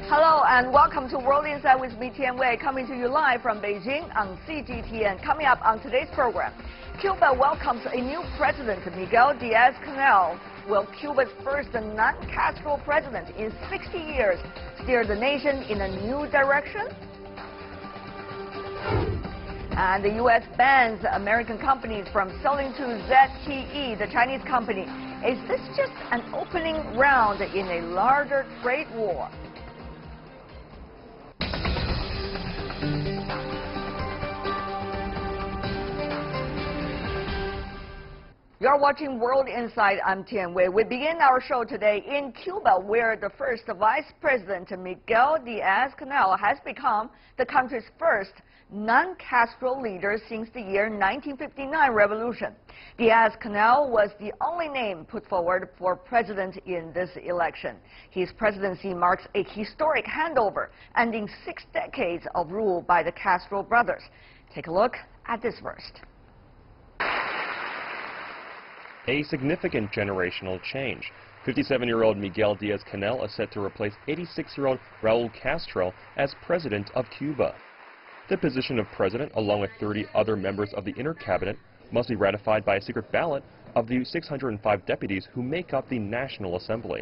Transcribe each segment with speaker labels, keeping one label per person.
Speaker 1: Hello and welcome to World Insight with me, Tian Wei, coming to you live from Beijing on CGTN. Coming up on today's program, Cuba welcomes a new president, Miguel Diaz-Canel. Will Cuba's first non-Castro president in 60 years steer the nation in a new direction? And the U.S. bans American companies from selling to ZTE, the Chinese company. Is this just an opening round in a larger trade war? You're watching World Insight. I'm Tian Wei. We begin our show today in Cuba, where the first Vice President, Miguel Diaz-Canel, has become the country's first non-Castro leader since the year 1959 revolution. Diaz-Canel was the only name put forward for president in this election. His presidency marks a historic handover, ending 6 decades of rule by the Castro brothers. Take a look at this first.
Speaker 2: A significant generational change. 57-year-old Miguel Diaz-Canel is set to replace 86-year-old Raul Castro as president of Cuba. The position of president, along with 30 other members of the inner cabinet, must be ratified by a secret ballot of the 605 deputies who make up the National Assembly.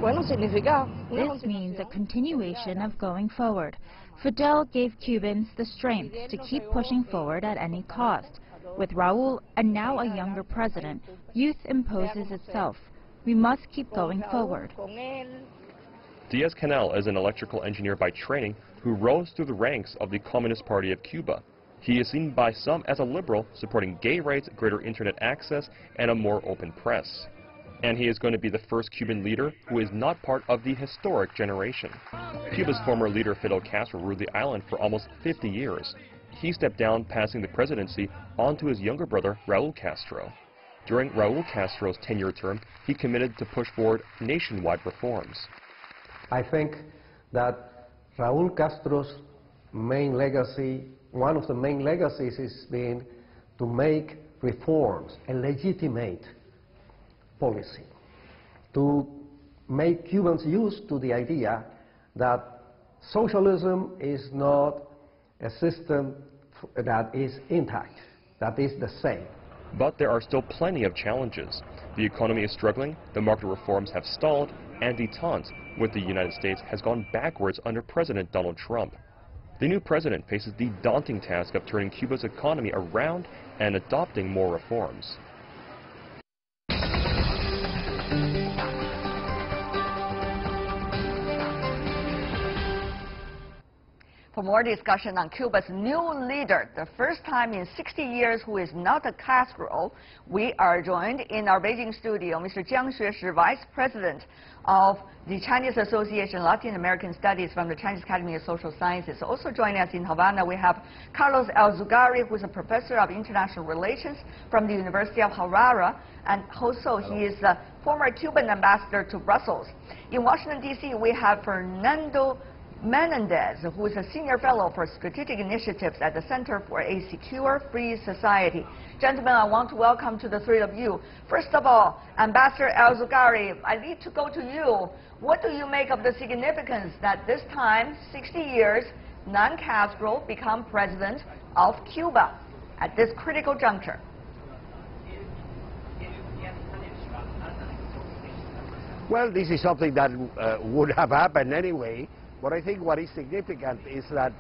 Speaker 3: This means a continuation of going forward. Fidel gave Cubans the strength to keep pushing forward at any cost. With Raul and now a younger president, youth imposes itself. We must keep going forward.
Speaker 2: Diaz-Canel is an electrical engineer by training who rose through the ranks of the Communist Party of Cuba. He is seen by some as a liberal, supporting gay rights, greater internet access, and a more open press. And he is going to be the first Cuban leader who is not part of the historic generation. Cuba's former leader Fidel Castro ruled the island for almost 50 years. He stepped down, passing the presidency on to his younger brother, Raul Castro. During Raul Castro's 10-year term, he committed to push forward nationwide reforms.
Speaker 4: I think that Raul Castro's main legacy, one of the main legacies, is being to make reforms a legitimate policy, to make Cubans used to the idea that socialism is not a system that is intact, that is the same.
Speaker 2: But there are still plenty of challenges. The economy is struggling, the market reforms have stalled, and détente with the United States has gone backwards under President Donald Trump. The new president faces the daunting task of turning Cuba's economy around and adopting more reforms.
Speaker 1: For more discussion on Cuba's new leader, the first time in 60 years who is not a Castro, we are joined in our Beijing studio, Mr. Jiang Xueshi, Vice President of the Chinese Association Latin American Studies from the Chinese Academy of Social Sciences. Also joining us in Havana, we have Carlos Alzugari, who is a professor of international relations from the University of Harare, and also he is a former Cuban ambassador to Brussels. In Washington, D.C., we have Fernando Menendez, who is a senior fellow for strategic initiatives at the Center for a Secure Free Society. Gentlemen, I want to welcome to the three of you. First of all, Ambassador Alzugari, I need to go to you. What do you make of the significance that this time, 60 years, non-Castro become president of Cuba at this critical juncture?
Speaker 5: Well, this is something that would have happened anyway. But I think what is significant is that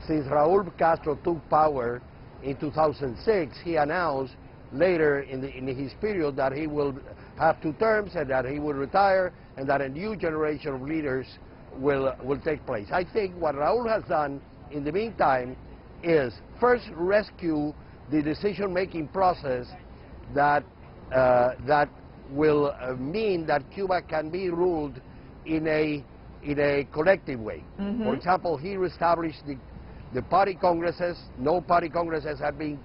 Speaker 5: since Raul Castro took power in 2006, he announced later in his period that he will have 2 terms and that he will retire and that a new generation of leaders will take place. I think what Raul has done in the meantime is first rescue the decision-making process that will mean that Cuba can be ruled in a collective way. For example, he reestablished the party congresses. No party congresses had been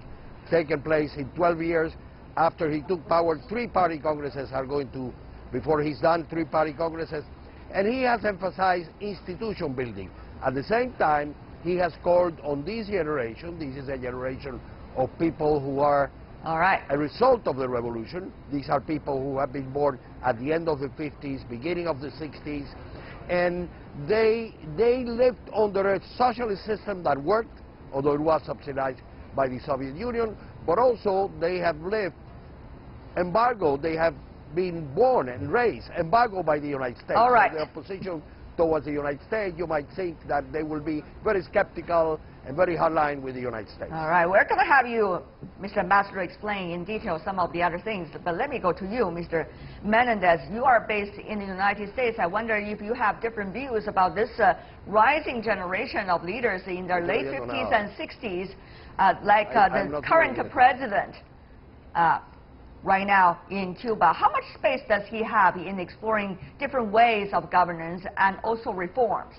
Speaker 5: taken place in 12 years. After he took power, 3 party congresses are going to, before he's done 3 party congresses. And he has emphasized institution building. At the same time, he has called on this generation. This is a generation of people who are a result of the revolution. These are people who have been born at the end of the 50s, beginning of the 60s. And they lived under a socialist system that worked, although it was subsidized by the Soviet Union, but also they have lived embargoed. They have been born and raised embargoed by the United States.
Speaker 1: All right.
Speaker 5: So their position towards the United States, you might think that they will be very skeptical and very hardline with the United States.
Speaker 1: All right, we're going to have you, Mr. Ambassador, explain in detail some of the other things. But let me go to you, Mr. Menendez. You are based in the United States. I wonder if you have different views about this rising generation of leaders in their late 50s and 60s, like the current president right now in Cuba. How much space does he have in exploring different ways of governance and also reforms?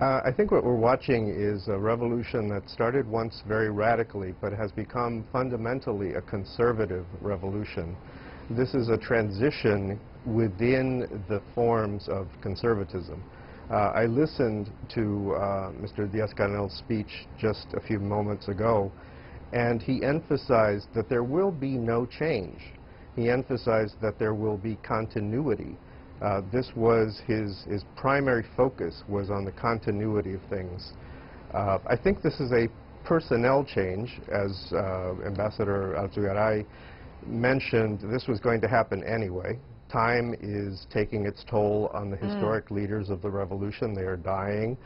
Speaker 6: I think what we're watching is a revolution that started once very radically, but has become fundamentally a conservative revolution. This is a transition within the forms of conservatism. I listened to Mr. Diaz-Canel's speech just a few moments ago, and he emphasized that there will be no change. He emphasized that there will be continuity. This was his primary focus, was on the continuity of things. I think this is a personnel change. As Ambassador Alzugaray mentioned, this was going to happen anyway. Time is taking its toll on the historic leaders of the revolution. They are dying.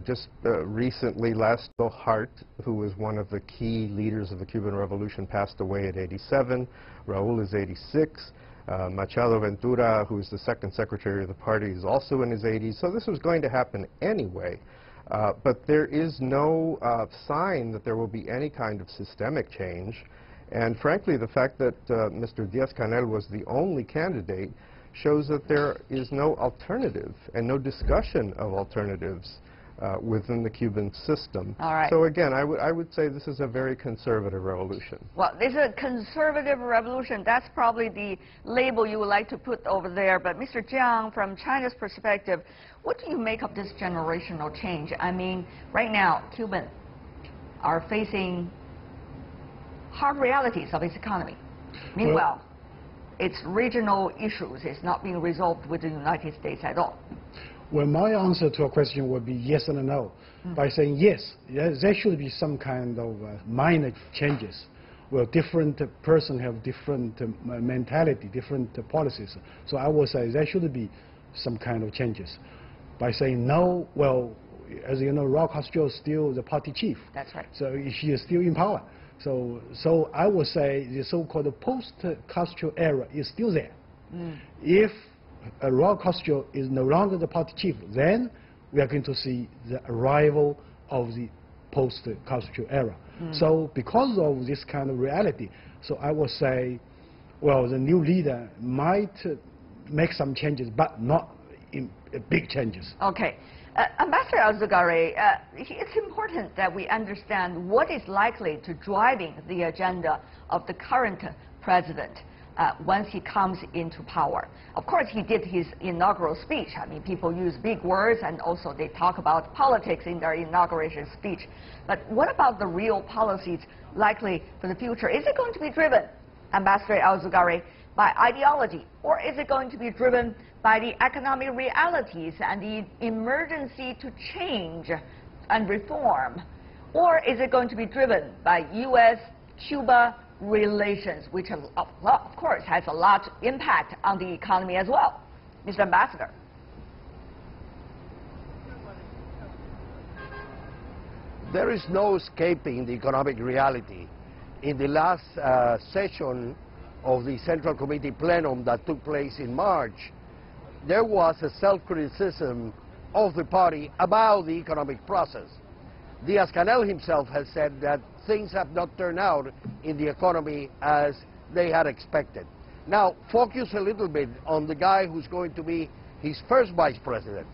Speaker 6: Just recently, Laszlo Hart, who was one of the key leaders of the Cuban Revolution, passed away at 87. Raúl is 86. Machado Ventura, who is the second secretary of the party, is also in his 80s. So this was going to happen anyway. But there is no sign that there will be any kind of systemic change. And frankly, the fact that Mr. Diaz-Canel was the only candidate shows that there is no alternative and no discussion of alternatives within the Cuban system.
Speaker 1: All right.
Speaker 6: So again, I would say this is a very conservative revolution.
Speaker 1: Well, this is a conservative revolution. That's probably the label you would like to put over there. But Mr. Jiang, from China's perspective, what do you make of this generational change? I mean, right now, Cubans are facing hard realities of its economy. Meanwhile, its regional issues is not being resolved with the United States at all.
Speaker 7: Well, my answer to a question would be yes and no. By saying yes, there should be some kind of minor changes. Well, different persons have different mentality, different policies. So I would say there should be some kind of changes. By saying no, well, as you know, Raúl Castro is still the party chief.
Speaker 1: That's right.
Speaker 7: So she is still in power. So I would say the so-called post-Castro era is still there. If Raúl Castro is no longer the party chief, then we are going to see the arrival of the post-Castro era. So because of this kind of reality, so I would say, well, the new leader might make some changes, but not in big changes.
Speaker 1: Okay. Ambassador Alzugaray, it's important that we understand what is likely to driving the agenda of the current president once he comes into power. Of course, he did his inaugural speech. I mean, people use big words, and also they talk about politics in their inauguration speech. But what about the real policies likely for the future? Is it going to be driven, Ambassador Alzugaray, by ideology, or is it going to be driven by the economic realities and the emergency to change and reform? Or is it going to be driven by U.S.-Cuba relations, which of course has a lot of impact on the economy as well? Mr. Ambassador.
Speaker 5: There is no escaping the economic reality. In the last session of the Central Committee plenum that took place in March, there was a self-criticism of the party about the economic process. Diaz-Canel himself has said that things have not turned out in the economy as they had expected. Now, focus a little bit on the guy who's going to be his first vice president,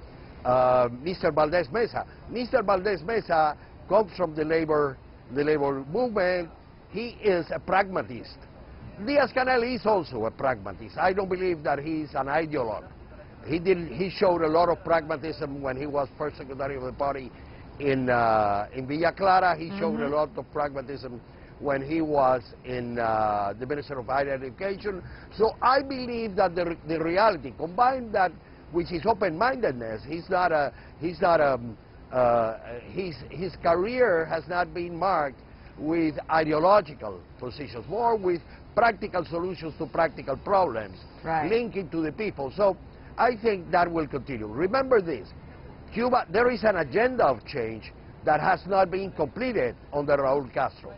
Speaker 5: Mr. Valdez Mesa. Mr. Valdez Mesa comes from the labor movement. He is a pragmatist. Diaz-Canel is also a pragmatist. I don't believe that he's an ideologue. He showed a lot of pragmatism when he was first secretary of the party in Villa Clara. He showed a lot of pragmatism when he was in the Minister of Higher Education. So I believe that the reality, combined that with his open-mindedness, his career has not been marked with ideological positions, more with practical solutions to practical problems, linking to the people. So I think that will continue. Remember this, Cuba, there is an agenda of change that has not been completed under Raúl Castro.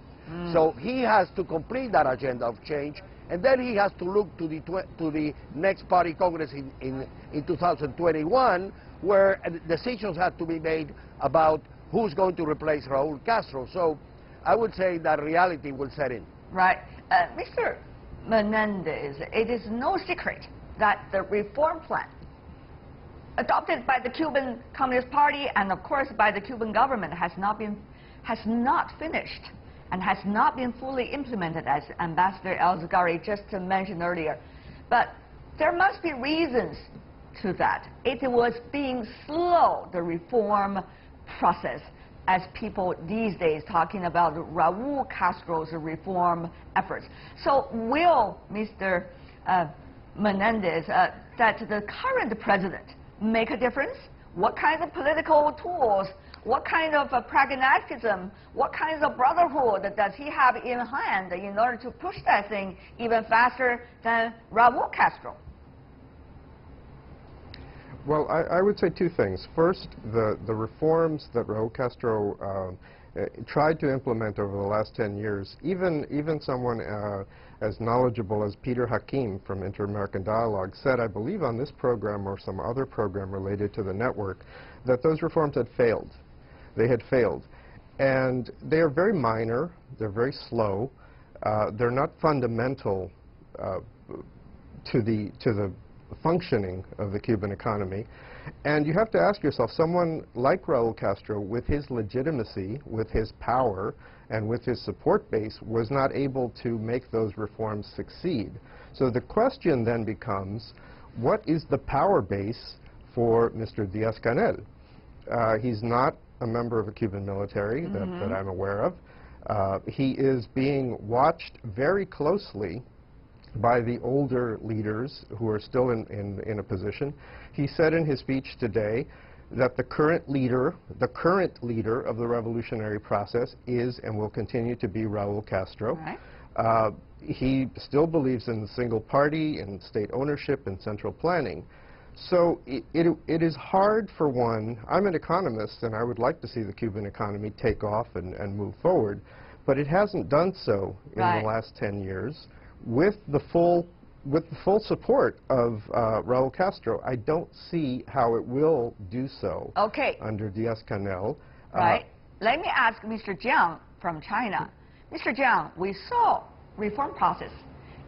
Speaker 5: So he has to complete that agenda of change, and then he has to look to the next party Congress in 2021, where decisions have to be made about who's going to replace Raúl Castro. So I would say that reality will set in.
Speaker 1: Right. Mr. Menendez, it is no secret that the reform plan adopted by the Cuban Communist Party and of course by the Cuban government has not finished and has not been fully implemented, as Ambassador El-Zagari just mentioned earlier. But there must be reasons to that. It was being slow, the reform process, as people these days talking about Raúl Castro's reform efforts. So will Mr. Menendez, that the current president make a difference? What kind of political tools, what kind of pragmatism, what kinds of brotherhood does he have in hand in order to push that thing even faster than Raúl Castro?
Speaker 6: Well, I would say two things. First, the reforms that Raúl Castro tried to implement over the last 10 years, even someone as knowledgeable as Peter Hakim from Inter-American Dialogue said, I believe on this program or some other program related to the network, that those reforms had failed. They had failed. And they are very minor, they're very slow, they're not fundamental to the functioning of the Cuban economy. And you have to ask yourself, someone like Raúl Castro, with his legitimacy, with his power, and with his support base, was not able to make those reforms succeed. So the question then becomes, what is the power base for Mr. Diaz-Canel? He's not a member of the Cuban military that I'm aware of. He is being watched very closely by the older leaders who are still in a position. He said in his speech today that the current leader of the revolutionary process is and will continue to be Raúl Castro. Right. He still believes in the single party and state ownership and central planning. So it is hard for one. I'm an economist and I would like to see the Cuban economy take off and move forward, but it hasn't done so in the last 10 years. With the full support of Raúl Castro, I don't see how it will do so under Diaz-Canel.
Speaker 1: Right. Let me ask Mr. Jiang from China. Mr. Jiang, we saw reform process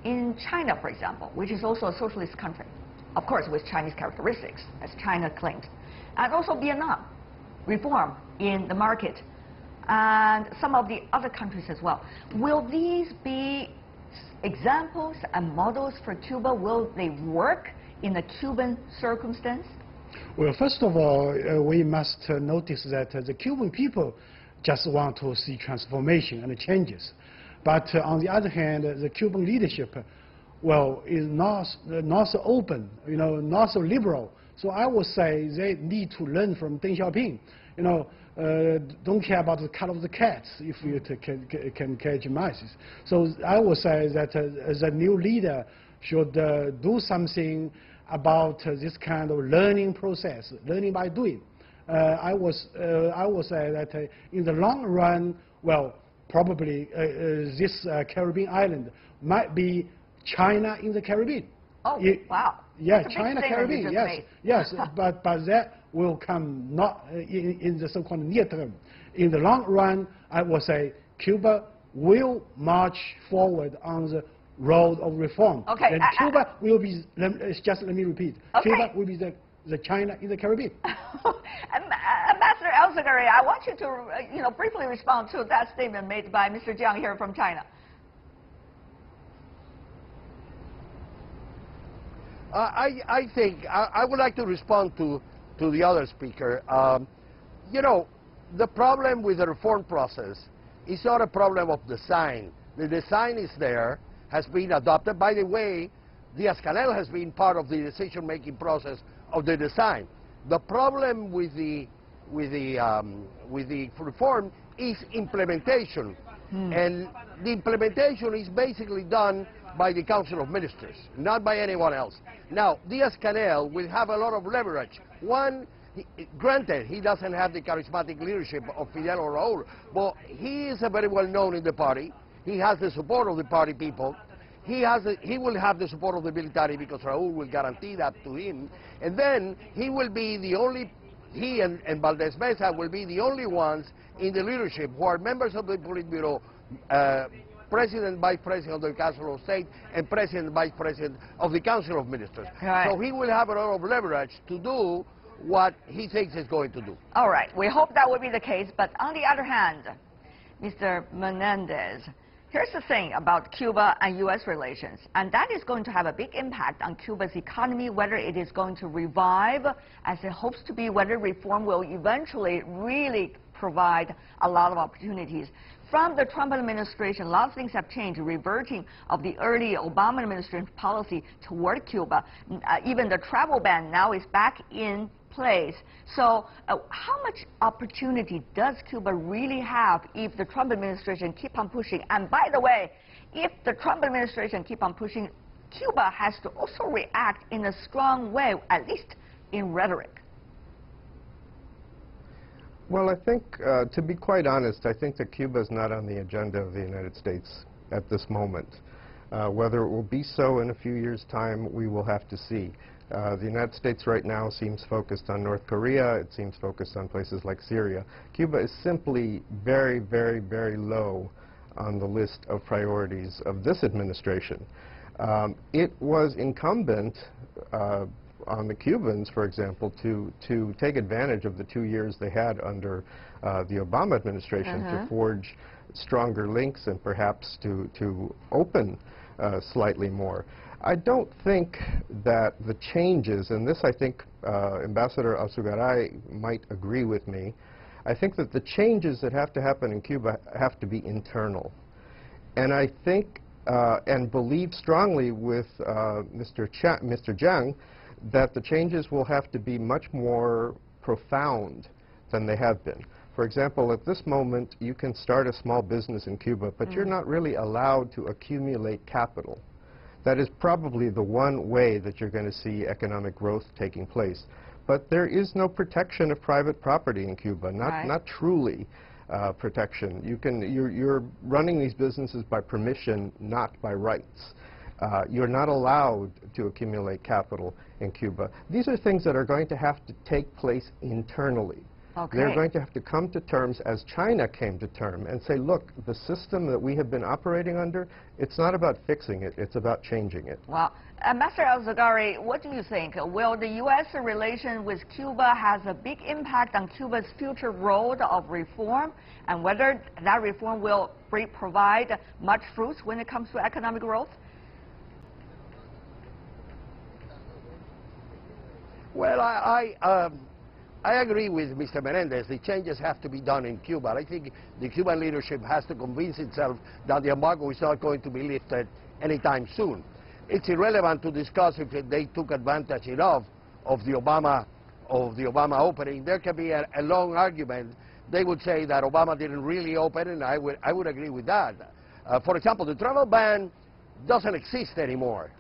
Speaker 1: in China, for example, which is also a socialist country, of course with Chinese characteristics, as China claimed, and also Vietnam, reform in the market, and some of the other countries as well. Will these be examples and models for Cuba? Will they work in the Cuban circumstance?
Speaker 7: Well, first of all, we must notice that the Cuban people just want to see transformation and changes. But on the other hand, the Cuban leadership, well, is not so open, not so liberal. So I would say they need to learn from Deng Xiaoping. Don't care about the color of the cats if you can catch mice. So I would say that as a new leader should do something about this kind of learning process, learning by doing. I would say that in the long run, well, probably this Caribbean island might be China in the Caribbean.
Speaker 1: Oh, wow.
Speaker 7: Yeah, China, Caribbean, yes, but that will come not in the so-called near term. In the long run, I would say Cuba will march forward on the road of reform.
Speaker 1: Okay.
Speaker 7: And Cuba will be, just let me repeat, Cuba will be the China in the Caribbean.
Speaker 1: Ambassador El-Zagari, I want you to briefly respond to that statement made by Mr. Jiang here from China.
Speaker 5: I think I would like to respond to the other speaker. The problem with the reform process It's not a problem of design. The design is there, has been adopted. By the way, Diaz-Canel has been part of the decision-making process of the design. The problem with the reform is implementation, and the implementation is basically done by the Council of Ministers, not by anyone else. Now, Diaz-Canel will have a lot of leverage. One, granted, he doesn't have the charismatic leadership of Fidel or Raúl, but he is very well known in the party. He has the support of the party people. He will have the support of the military because Raúl will guarantee that to him. And then he will be the only, he and Valdez Mesa will be the only ones in the leadership who are members of the Politburo, President, Vice President of the Council of State, and President, Vice President of the Council of Ministers.
Speaker 1: Right.
Speaker 5: So he will have a lot of leverage to do what he thinks he's going to do.
Speaker 1: All right, we hope that will be the case. But on the other hand, Mr. Menendez, here's the thing about Cuba and U.S. relations, and that is going to have a big impact on Cuba's economy, whether it is going to revive, as it hopes to be, whether reform will eventually really provide a lot of opportunities. From the Trump administration, a lot of things have changed, reverting of the early Obama administration policy toward Cuba. Even the travel ban now is back in place. So how much opportunity does Cuba really have if the Trump administration keep on pushing? And by the way, if the Trump administration keep on pushing, Cuba has to also react in a strong way, at least in rhetoric.
Speaker 6: Well, I think, to be quite honest, I think that Cuba is not on the agenda of the United States at this moment. Whether it will be so in a few years' time, we will have to see. The United States right now seems focused on North Korea. It seems focused on places like Syria. Cuba is simply very, very, very low on the list of priorities of this administration. It was incumbent on the Cubans, for example, to take advantage of the 2 years they had under the Obama administration to forge stronger links and perhaps to open slightly more. I don't think that the changes, and this I think Ambassador Alzugaray might agree with me, I think that the changes that have to happen in Cuba have to be internal. And I think and believe strongly with Mr. Jiang that the changes will have to be much more profound than they have been. For example, at this moment, you can start a small business in Cuba, but you're not really allowed to accumulate capital. That is probably the one way that you're going to see economic growth taking place. But there is no protection of private property in Cuba, not truly protection. You're running these businesses by permission, not by rights. You're not allowed to accumulate capital in Cuba. These are things that are going to have to take place internally.
Speaker 1: Okay.
Speaker 6: They're going to have to come to terms as China came to term and say, look, the system that we have been operating under, it's not about fixing it, it's about changing it.
Speaker 1: Well, Ambassador Alzugaray, what do you think? Will the U.S. relation with Cuba has a big impact on Cuba's future road of reform, and whether that reform will provide much fruit when it comes to economic growth?
Speaker 5: Well, I agree with Mr. Menendez. The changes have to be done in Cuba. I think the Cuban leadership has to convince itself that the embargo is not going to be lifted anytime soon. It's irrelevant to discuss if they took advantage enough of the Obama opening. There can be a long argument. They would say that Obama didn't really open, and I would agree with that. For example, the travel ban doesn't exist anymore.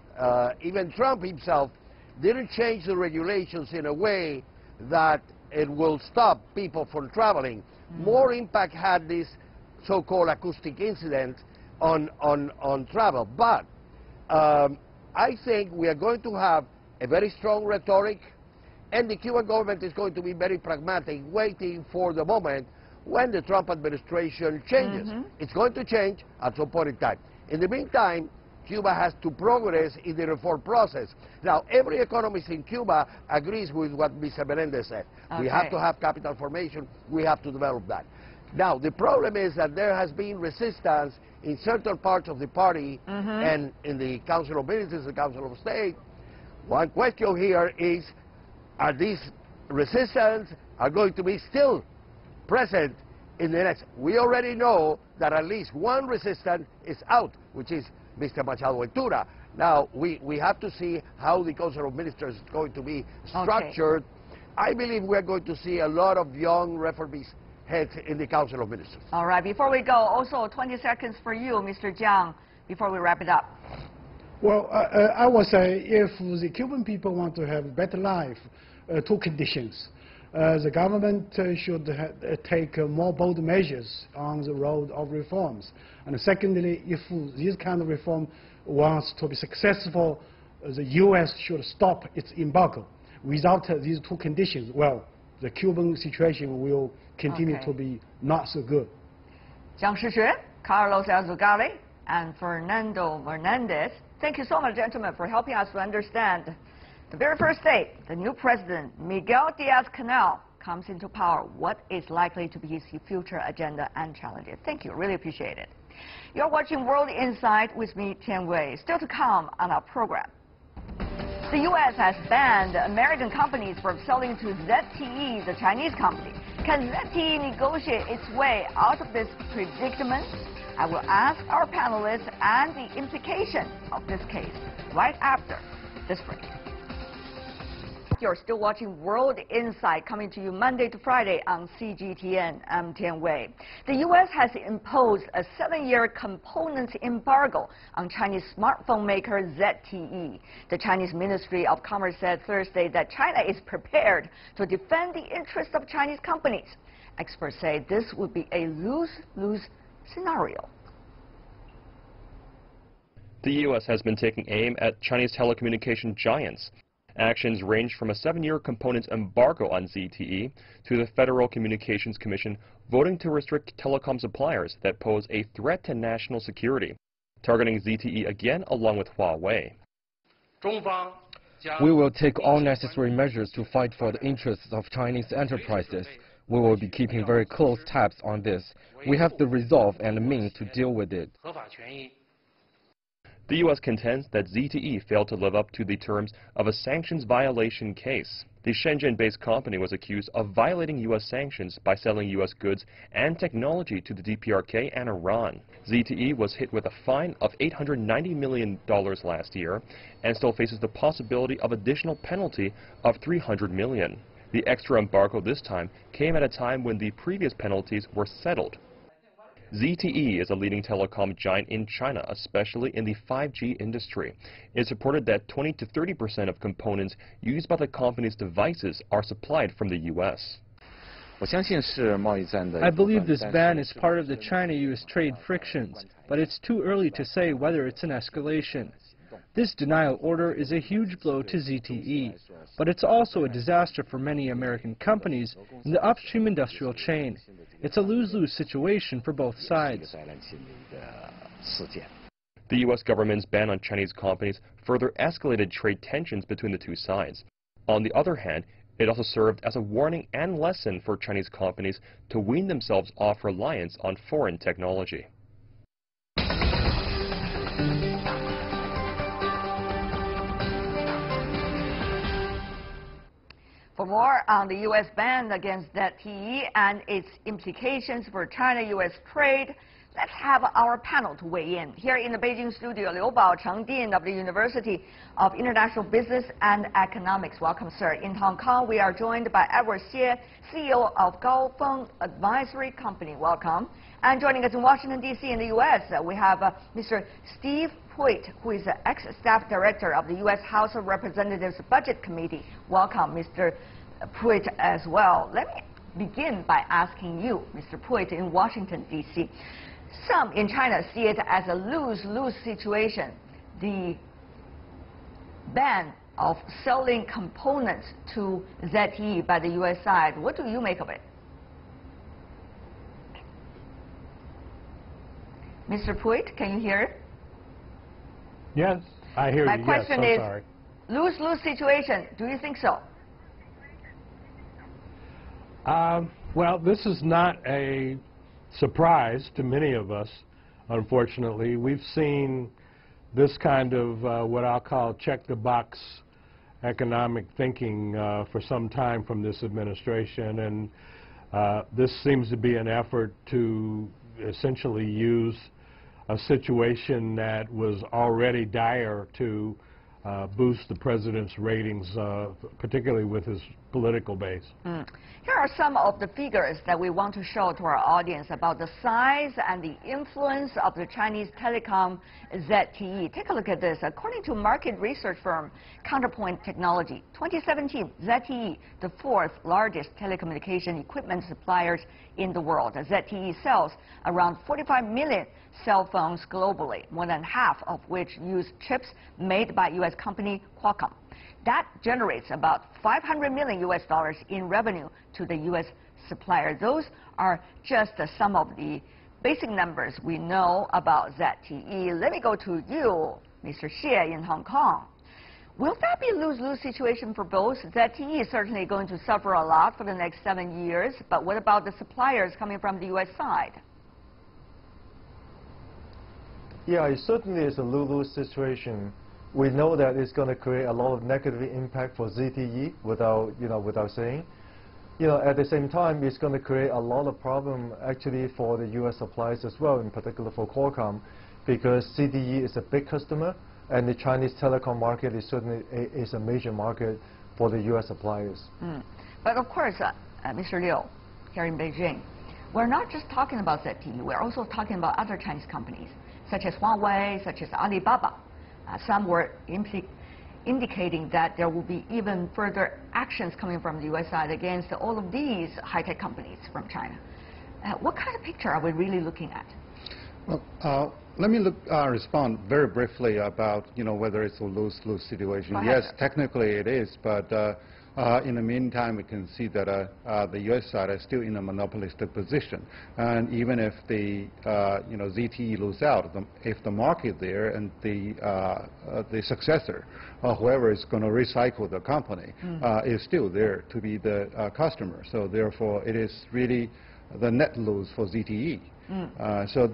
Speaker 5: Even Trump himself didn't change the regulations in a way that it will stop people from traveling. More impact had this so-called acoustic incident on travel. But I think we are going to have a very strong rhetoric, and the Cuban government is going to be very pragmatic, waiting for the moment when the Trump administration changes. It's going to change at some point in time. In the meantime, Cuba has to progress in the reform process. Now, every economist in Cuba agrees with what Mr. Menendez said. We have to have capital formation. We have to develop that. Now, the problem is that there has been resistance in certain parts of the party and in the Council of Ministers, the Council of State. One question here is, are these resistance are going to be still present in the next. We already know that at least one resistant is out, which is Mr. Machado Ventura. Now, we have to see how the Council of Ministers is going to be structured. Okay. I believe we're going to see a lot of young reformist heads in the Council of Ministers.
Speaker 1: All right, before we go, also 20 seconds for you, Mr. Jiang, before we wrap it up.
Speaker 7: Well, I would say if the Cuban people want to have a better life, two conditions. The government should take more bold measures on the road of reforms. And secondly, if this kind of reform wants to be successful, the U.S. should stop its embargo. Without these two conditions, well, the Cuban situation will continue to be not so good.
Speaker 1: Jiang Shixue, Carlos Azugali, and Fernando Fernandez, thank you so much, gentlemen, for helping us to understand the very first day the new president, Miguel Diaz-Canel, comes into power. What is likely to be his future agenda and challenges? Thank you. Really appreciate it. You're watching World Insight with me, Tian Wei. Still to come on our program. The U.S. has banned American companies from selling to ZTE, the Chinese company. Can ZTE negotiate its way out of this predicament? I will ask our panelists and the implication of this case right after this break. You're still watching World Insight, coming to you Monday to Friday on CGTN. I'm Tian Wei. The U.S. has imposed a 7-year components embargo on Chinese smartphone maker ZTE. The Chinese Ministry of Commerce said Thursday that China is prepared to defend the interests of Chinese companies. Experts say this would be a lose-lose scenario.
Speaker 2: The U.S. has been taking aim at Chinese telecommunication giants. Actions range from a 7-year components embargo on ZTE to the Federal Communications Commission voting to restrict telecom suppliers that pose a threat to national security, targeting ZTE again along with Huawei.
Speaker 8: We will take all necessary measures to fight for the interests of Chinese enterprises. We will be keeping very close tabs on this. We have the resolve and the means to deal with it.
Speaker 2: The U.S. contends that ZTE failed to live up to the terms of a sanctions violation case. The Shenzhen-based company was accused of violating U.S. sanctions by selling U.S. goods and technology to the DPRK and Iran. ZTE was hit with a fine of $890 million last year and still faces the possibility of additional penalty of $300 million. The extra embargo this time came at a time when the previous penalties were settled. ZTE is a leading telecom giant in China, especially in the 5G industry. It's reported that 20 to 30% of components used by the company's devices are supplied from the U.S.
Speaker 9: I believe this ban is part of the China-U.S. trade frictions, but it's too early to say whether it's an escalation. This denial order is a huge blow to ZTE, but it's also a disaster for many American companies in the upstream industrial chain. It's a lose-lose situation for both sides.
Speaker 2: The U.S. government's ban on Chinese companies further escalated trade tensions between the two sides. On the other hand, it also served as a warning and lesson for Chinese companies to wean themselves off reliance on foreign technology.
Speaker 1: For more on the U.S. ban against ZTE and its implications for China-U.S. trade, let's have our panel to weigh in. Here in the Beijing studio, Liu Baocheng, Dean of the University of International Business and Economics. Welcome, sir. In Hong Kong, we are joined by Edward Xie, CEO of Gaofeng Advisory Company. Welcome. And joining us in Washington, D.C. in the U.S., we have Mr. Steve Puigt, who is the ex-staff director of the U.S. House of Representatives Budget Committee. Welcome, Mr. Puigt, as well. Let me begin by asking you, Mr. Puigt, in Washington, D.C. Some in China see it as a lose-lose situation. The ban of selling components to ZTE by the U.S. side. What do you make of it? Mr. Puigt, can you hear it?
Speaker 7: Yes, I hear you.
Speaker 1: My question is,
Speaker 7: sorry.
Speaker 1: Lose-lose situation. Do you think so?
Speaker 10: Well, this is not a surprise to many of us, unfortunately. We've seen this kind of what I'll call check-the-box economic thinking for some time from this administration, and This seems to be an effort to essentially use a situation that was already dire to boost the president's ratings, particularly with his political base.
Speaker 1: Here are some of the figures that we want to show to our audience about the size and the influence of the Chinese telecom ZTE. Take a look at this. According to market research firm Counterpoint Technology, 2017, ZTE, the fourth largest telecommunication equipment suppliers in the world. ZTE sells around 45 million cell phones globally, more than half of which use chips made by U.S. company Qualcomm. That generates about $500 million in revenue to the U.S. supplier. Those are just some of the basic numbers we know about ZTE. Let me go to you, Mr. Xie in Hong Kong. Will that be a lose-lose situation for both? ZTE is certainly going to suffer a lot for the next 7 years, but what about the suppliers coming from the U.S. side?
Speaker 11: Yeah, it certainly is a lose-lose situation. We know that it's going to create a lot of negative impact for ZTE without saying. At the same time, it's going to create a lot of problem actually for the U.S. suppliers as well, in particular for Qualcomm, because ZTE is a big customer, and the Chinese telecom market is certainly a major market for the U.S. suppliers.
Speaker 1: But of course, Mr. Liu, here in Beijing, we're not just talking about ZTE. We're also talking about other Chinese companies, such as Huawei, such as Alibaba. Some were indicating that there will be even further actions coming from the U.S. side against all of these high-tech companies from China. What kind of picture are we really looking at?
Speaker 12: Well, let me respond very briefly about whether it's a lose-lose situation. Yes, technically it is, but in the meantime, we can see that the U.S. side is still in a monopolistic position, and even if the ZTE lose out, if the market there and the successor, whoever is going to recycle the company, is still there to be the customer. So therefore, it is really the net lose for ZTE. As for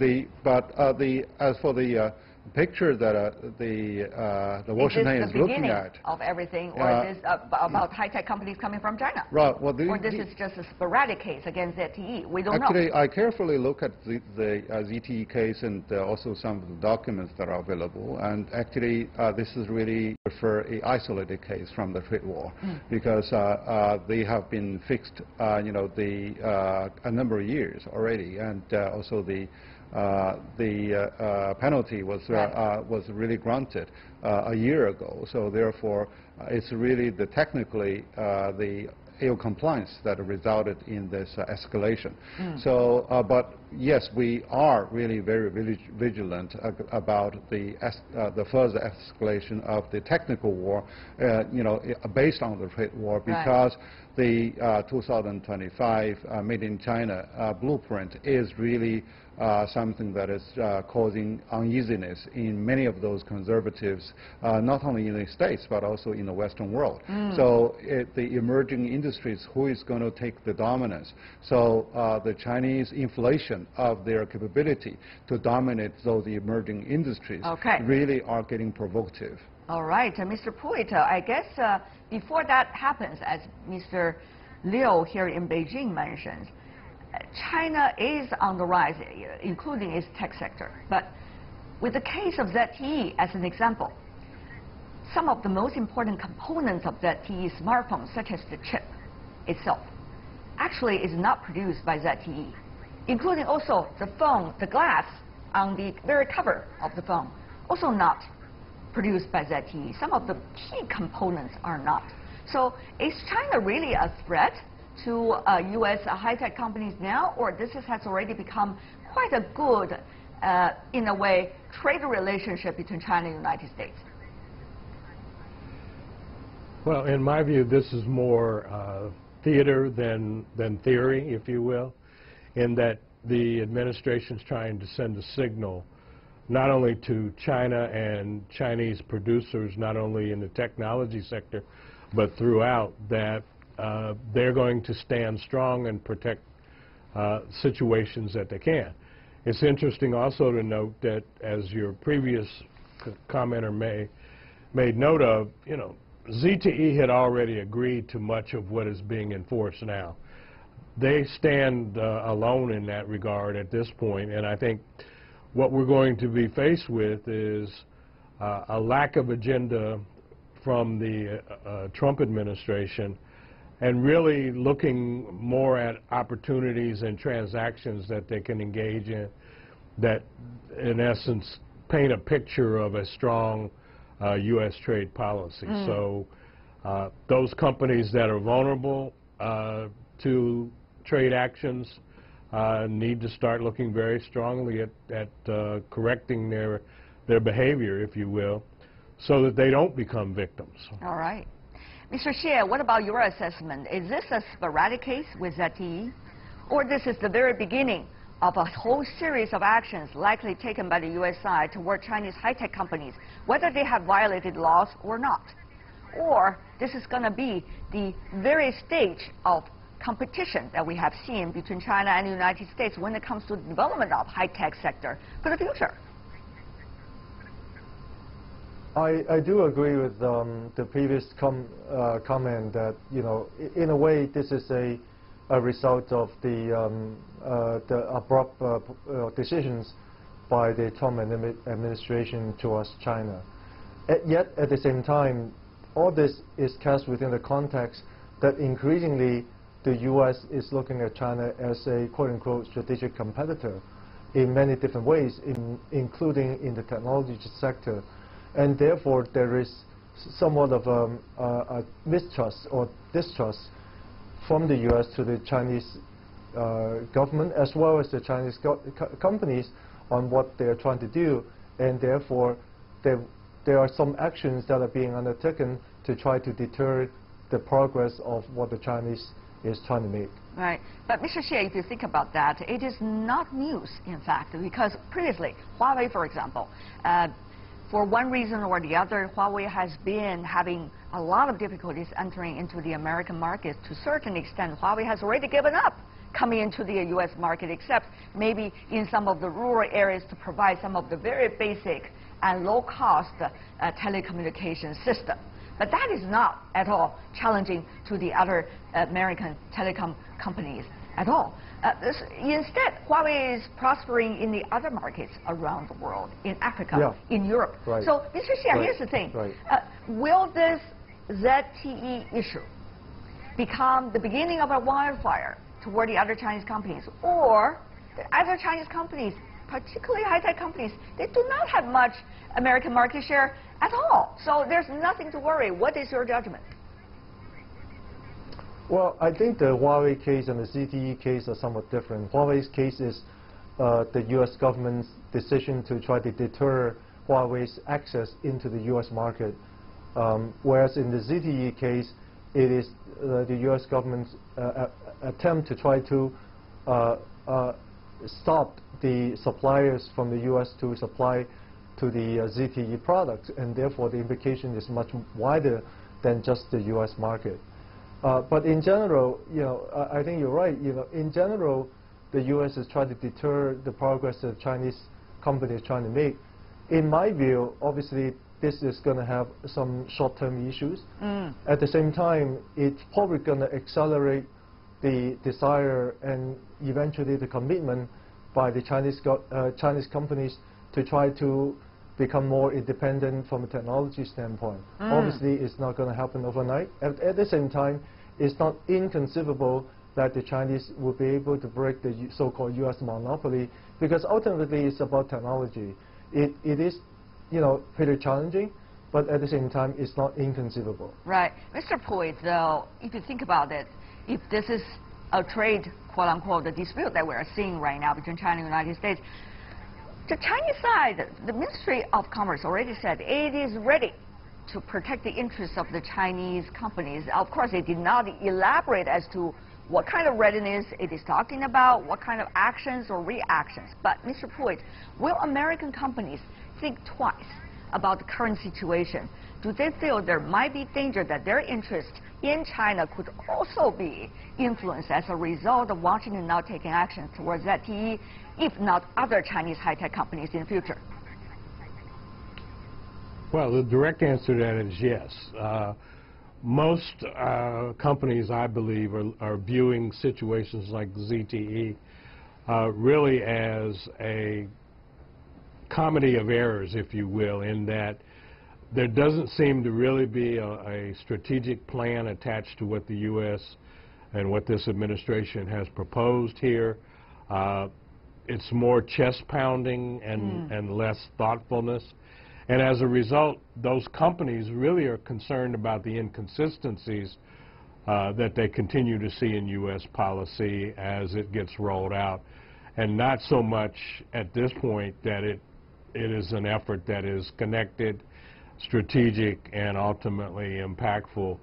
Speaker 12: the picture that the Washington is looking at
Speaker 1: of everything, or is this about high-tech companies coming from China?
Speaker 12: Right. Well,
Speaker 1: or this is just a sporadic case against ZTE? We don't know.
Speaker 12: Actually, I carefully look at the ZTE case and also some of the documents that are available. And actually, this is really for an isolated case from the trade war, because they have been fixed, a number of years already, and also the penalty was really granted a year ago. So therefore, it's really technically the ill compliance that resulted in this escalation. So, but yes, we are really very vigilant about the further escalation of the technical war, based on the trade war, because the 2025 Made in China blueprint is really something that is causing uneasiness in many of those conservatives, not only in the States, but also in the Western world. So the emerging industries, who is going to take the dominance? So the Chinese inflation of their capability to dominate those emerging industries really are getting provocative.
Speaker 1: All right, Mr. Pruitt, I guess before that happens, as Mr. Liu here in Beijing mentions, China is on the rise, including its tech sector. But with the case of ZTE as an example, some of the most important components of ZTE smartphones, such as the chip itself, actually is not produced by ZTE, including also the phone, the glass on the very cover of the phone, also not produced by ZTE. Some of the key components are not. So is China really a threat to U.S. high-tech companies now, or this has already become quite a good, in a way, trade relationship between China and the United States?
Speaker 10: Well, in my view, this is more theater than theory, if you will, in that the administration's trying to send a signal not only to China and Chinese producers, not only in the technology sector, but throughout, that they're going to stand strong and protect situations that they can. It's interesting also to note that, as your previous commenter made note of, ZTE had already agreed to much of what is being enforced now. they stand alone in that regard at this point, and I think what we're going to be faced with is a lack of agenda from the Trump administration, and really looking more at opportunities and transactions that they can engage in that, in essence, paint a picture of a strong U.S. trade policy. So those companies that are vulnerable to trade actions need to start looking very strongly at correcting their behavior, if you will, so that they don't become victims.
Speaker 1: All right. Mr. Xie, what about your assessment? Is this a sporadic case with ZTE, or this is the very beginning of a whole series of actions likely taken by the U.S. side toward Chinese high-tech companies, whether they have violated laws or not? Or this is going to be the very stage of competition that we have seen between China and the United States when it comes to the development of high-tech sector for the future?
Speaker 11: I do agree with the previous comment that, you know, in a way this is a result of the abrupt decisions by the Trump administration towards China. Yet at the same time, all this is cast within the context that increasingly the U.S. is looking at China as a quote-unquote strategic competitor in many different ways, including in the technology sector. And therefore, there is somewhat of a mistrust or distrust from the U.S. to the Chinese government, as well as the Chinese companies, on what they are trying to do. And therefore, there are some actions that are being undertaken to try to deter the progress of what the Chinese is trying to make.
Speaker 1: Right. But Mr. Xie, if you think about that, it is not news, in fact, because previously, Huawei, for example, for one reason or the other, Huawei has been having a lot of difficulties entering into the American market. To a certain extent, Huawei has already given up coming into the U.S. market, except maybe in some of the rural areas to provide some of the very basic and low-cost telecommunication system. But that is not at all challenging to the other American telecom companies at all. Instead, Huawei is prospering in the other markets around the world, in Africa, in Europe.
Speaker 11: Right.
Speaker 1: So, Mr. Xie, here's the thing. Will this ZTE issue become the beginning of a wildfire toward the other Chinese companies? Or the other Chinese companies, particularly high-tech companies, they do not have much American market share at all. So there's nothing to worry. What is your judgment?
Speaker 11: Well, I think the Huawei case and the ZTE case are somewhat different. Huawei's case is the U.S. government's decision to try to deter Huawei's access into the U.S. market, whereas in the ZTE case, it is the U.S. government's attempt to try to stop the suppliers from the U.S. to supply to the ZTE products, and therefore the implication is much wider than just the U.S. market. But in general, you know, I think you're right. You know, in general, the U.S. is trying to deter the progress that Chinese companies are trying to make. In my view, obviously, this is going to have some short-term issues. At the same time, it's probably going to accelerate the desire and eventually the commitment by the Chinese companies to try to become more independent from a technology standpoint. Obviously, it's not going to happen overnight. At the same time, it's not inconceivable that the Chinese will be able to break the so-called U.S. monopoly, because ultimately it's about technology. It is, you know, pretty challenging, but at the same time, it's not inconceivable.
Speaker 1: Right. Mr. Pui, though, if you think about it, if this is a trade, quote-unquote, the dispute that we're seeing right now between China and the United States, the Chinese side, the Ministry of Commerce already said it is ready to protect the interests of the Chinese companies. Of course, they did not elaborate as to what kind of readiness it is talking about, what kind of actions or reactions. But, Mr. Pui, will American companies think twice about the current situation? Do they feel there might be danger that their interest in China could also be influenced as a result of Washington now taking action towards ZTE, if not other Chinese high-tech companies in the future?
Speaker 10: Well, the direct answer to that is yes. Most companies, I believe, are viewing situations like ZTE really as a comedy of errors, if you will, in that there doesn't seem to really be a strategic plan attached to what the U.S. and what this administration has proposed here. It's more chest pounding and less thoughtfulness. And as a result, those companies really are concerned about the inconsistencies that they continue to see in U.S. policy as it gets rolled out, and not so much at this point that it is an effort that is connected, strategic, and ultimately impactful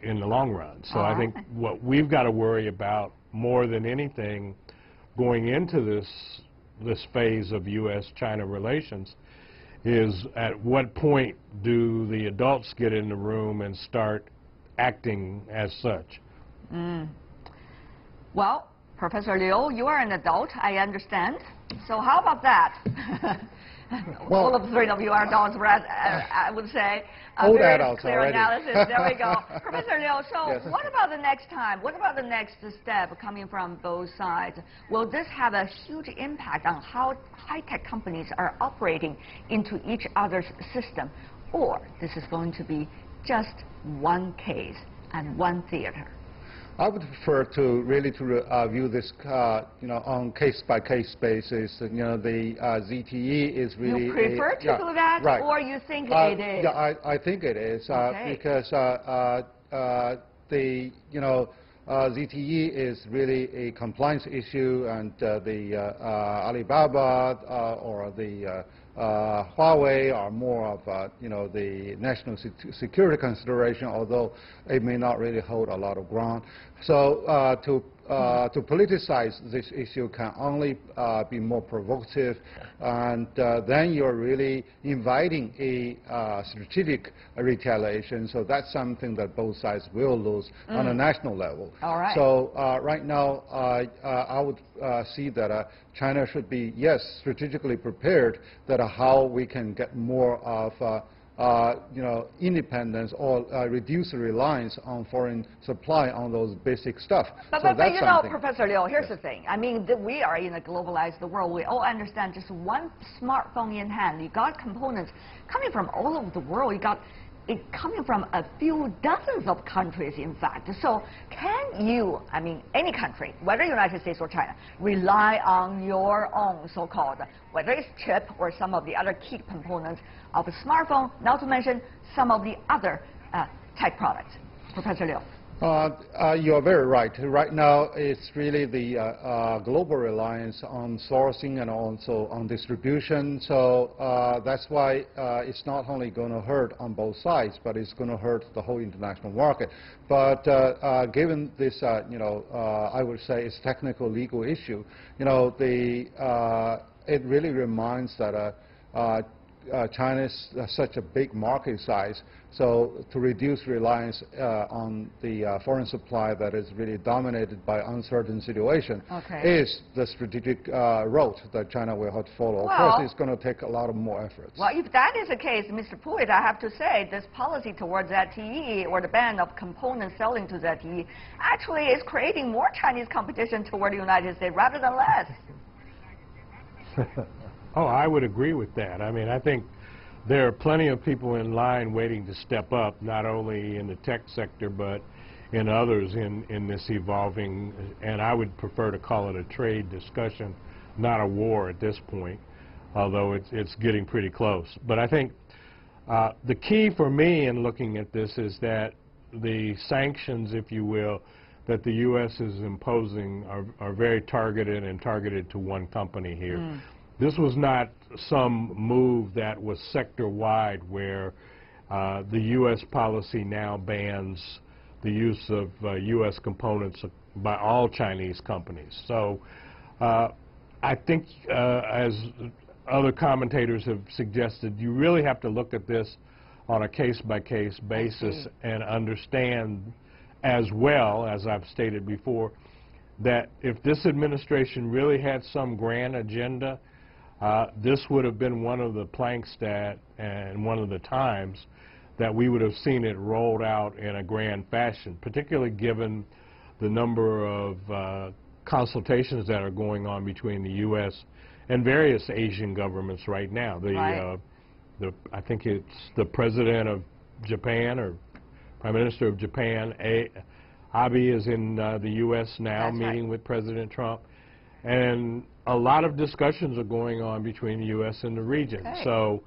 Speaker 10: in the long run. So I think what we've got to worry about more than anything going into this phase of U.S.-China relations is at what point do the adults get in the room and start acting as such?
Speaker 1: Well, Professor Liu, you are an adult, I understand. So how about that? Well, all of the three of you are adults, I would say.
Speaker 12: Old
Speaker 1: very
Speaker 12: adults
Speaker 1: clear
Speaker 12: already.
Speaker 1: There we go. Professor Liu, so
Speaker 12: yes.
Speaker 1: What about the next time? What about the next step coming from both sides? Will this have a huge impact on how high-tech companies are operating into each other's system? Or this is going to be just one case and one theater?
Speaker 12: I would prefer to really view this, on case-by-case basis. The ZTE is really.
Speaker 1: You prefer to do that,
Speaker 12: right.
Speaker 1: Or you think it is?
Speaker 12: Yeah, I think it is because ZTE is really a compliance issue, and the Alibaba or the Huawei are more of the national security consideration, although it may not really hold a lot of ground. So to politicize this issue can only be more provocative, and then you're really inviting a strategic retaliation. So that's something that both sides will lose on a national level.
Speaker 1: All right.
Speaker 12: So right now, I would see that China should be, yes, strategically prepared, that how we can get more of independence or reduce the reliance on foreign supply on those basic stuff.
Speaker 1: But you know, Professor Liu, here's the thing. I mean, we are in a globalized world. We all understand just one smartphone in hand. You got components coming from all over the world. You got it coming from a few dozens of countries, in fact. So can you, I mean, any country, whether United States or China, rely on your own so-called, whether it's chip or some of the other key components of a smartphone, not to mention some of the other tech products? Professor Liu.
Speaker 12: You're very right. Right now, it's really the global reliance on sourcing and also on distribution. So that's why it's not only going to hurt on both sides, but it's going to hurt the whole international market. But given this, I would say it's technical legal issue. It really reminds that China is such a big market size, so to reduce reliance on the foreign supply that is really dominated by uncertain situation is the strategic route that China will have to follow. Of course, it's going to take a lot of more efforts.
Speaker 1: Well, if that is the case, Mr. Pruitt, I have to say this policy towards ZTE or the ban of components selling to ZTE actually is creating more Chinese competition toward the United States rather than less.
Speaker 10: Oh, I would agree with that. I mean, I think there are plenty of people in line waiting to step up, not only in the tech sector, but in others in this evolving, and I would prefer to call it a trade discussion, not a war at this point, although it's getting pretty close. But I think the key for me in looking at this is that the sanctions, if you will, that the U.S. is imposing are very targeted and targeted to one company here. This was not some move that was sector-wide where the U.S. policy now bans the use of U.S. components by all Chinese companies. So I think, as other commentators have suggested, you really have to look at this on a case-by-case basis and understand as well, as I've stated before, that if this administration really had some grand agenda, this would have been one of the planks that, and one of the times that we would have seen it rolled out in a grand fashion, particularly given the number of consultations that are going on between the U.S. and various Asian governments right now. I think it's the President of Japan or Prime Minister of Japan, Abe, is in the U.S. now, meeting with President Trump. And a lot of discussions are going on between the U.S. and the region.
Speaker 1: Okay.
Speaker 10: So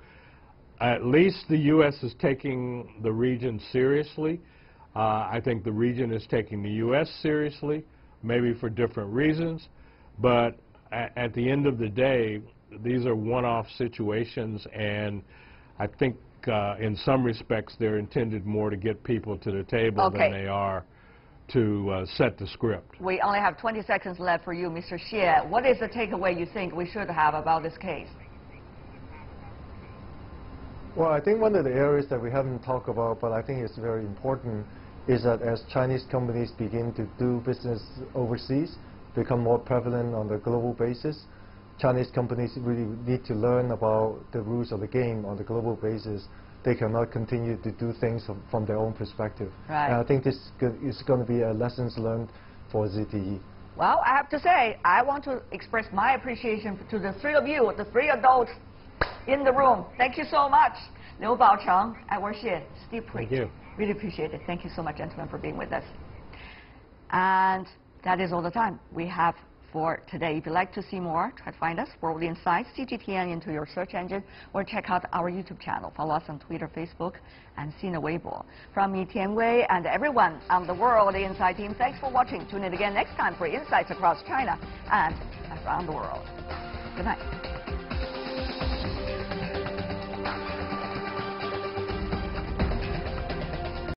Speaker 10: at least the U.S. is taking the region seriously. I think the region is taking the U.S. seriously, maybe for different reasons. But at the end of the day, these are one-off situations, and I think in some respects they're intended more to get people to the table than they are to set the script.
Speaker 1: We only have 20 seconds left for you, Mr. Xie. What is the takeaway you think we should have about this case?
Speaker 11: Well, I think one of the areas that we haven't talked about, but I think it's very important, is that as Chinese companies begin to do business overseas, become more prevalent on the global basis, Chinese companies really need to learn about the rules of the game on the global basis. They cannot continue to do things from their own perspective.
Speaker 1: Right.
Speaker 11: And I think this is going to be a lessons learned for ZTE.
Speaker 1: Well, I have to say, I want to express my appreciation to the three of you, the three adults in the room. Thank you so much. Liu Baocheng, Edward Xie, Steve Preach.
Speaker 10: Thank you.
Speaker 1: Really appreciate it. Thank you so much, gentlemen, for being with us. And that is all the time we have for today. If you'd like to see more, try to find us, World Insights, CGTN into your search engine, or check out our YouTube channel. Follow us on Twitter, Facebook, and Sina Weibo. From me, Tian Wei, and everyone on the World Insight team, thanks for watching. Tune in again next time for insights across China and around the world. Good night.